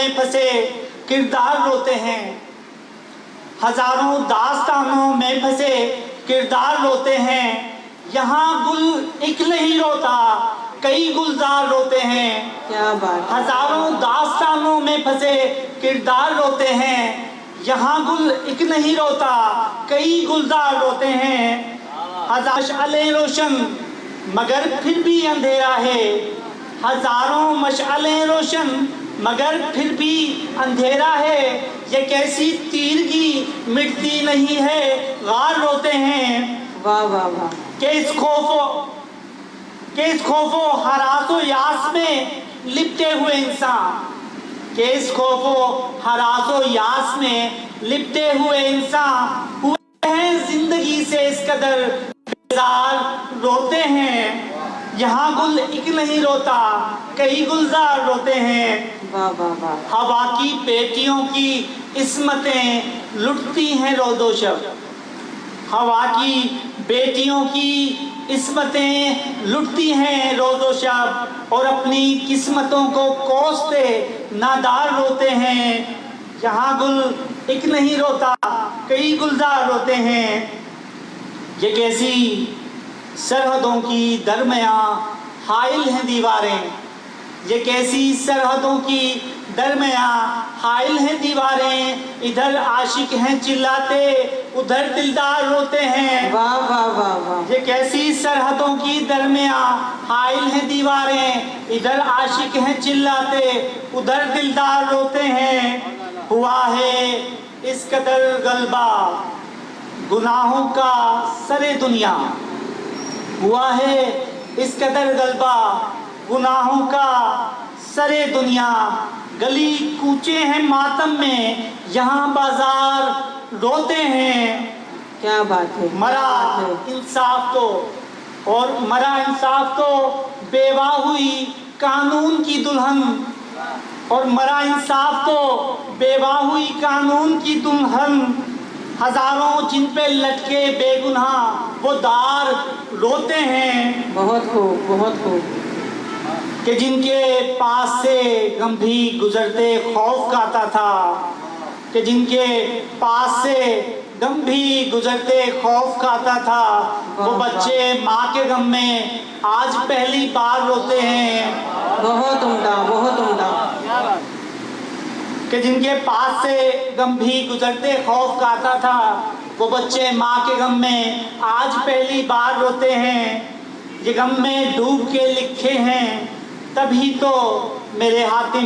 में फंसे किरदार रोते हैं, हजारों दास्तानों में फंसे किरदार रोते हैं। यहाँ गुल एक नहीं रोता, कई गुलजार रोते हैं। क्या बात। हजारों दास्तानों में फंसे किरदार रोते हैं, यहाँ गुल एक नहीं रोता, कई गुलजार रोते हैं। हजार मशअलें रोशन मगर फिर भी अंधेरा है, हजारों मशअलें रोशन मगर फिर भी अंधेरा है। ये कैसी तीरगी मिटती नहीं है, गार रोते हैं। वाह वाह वाह। के इस खौफो हरासो यास में लिपटे हुए इंसान, के इस खौफो हरासो यास में लिपटे हुए इंसान हुए हैं जिंदगी से इस कदर बेजार रोते हैं। यहाँ गुल एक नहीं रोता, कई गुलजार रोते हैं। वाह वाह वाह। हवा की बेटियों की इस्मतें लुटती हैं रोदो शब, हवा की बेटियों की इस्मतें लुटती हैं रोज़ो शब, और अपनी किस्मतों को कोसते नादार रोते हैं। यहाँ गुल एक नहीं रोता, कई गुलजार रोते हैं। ये कैसी सरहदों की दरमियाँ हाइल हैं दीवारें, ये कैसी सरहदों की दरमियाँ हाइल हैं दीवारें। इधर आशिक हैं चिल्लाते, उधर दिलदार रोते हैं। वाह वाह वाह वाह। ये कैसी सरहदों की दरमियाँ हाइल हैं दीवारें, इधर आशिक हैं चिल्लाते, उधर दिलदार रोते हैं। हुआ है इस कदर गलबा गुनाहों का सरे दुनिया, हुआ है इस कदर गलबा गुनाहों का सरे दुनिया। गली कूचे हैं मातम में, यहाँ बाजार रोते हैं। क्या बात है। मरा इंसाफ तो, और मरा इंसाफ तो बेवा हुई कानून की दुल्हन, और मरा इंसाफ तो बेवा हुई कानून की दुल्हन। हजारों जिन पे लटके बेगुनाह वो दार रोते हैं। बहुत खूब बहुत खूब। कि जिनके पास से गम भी गुजरते खौफ खाता था, कि जिनके पास से गम भी गुजरते खौफ खाता था, वो बच्चे माँ के गम में आज पहली बार रोते हैं। बहुत उम्दा बहुत उम्दा। कि जिनके पास से गम भी गुजरते खौफ खाता था, वो बच्चे माँ के गम में आज पहली बार रोते हैं। ये गम में डूब के लिखे हैं तभी तो मेरे हातिम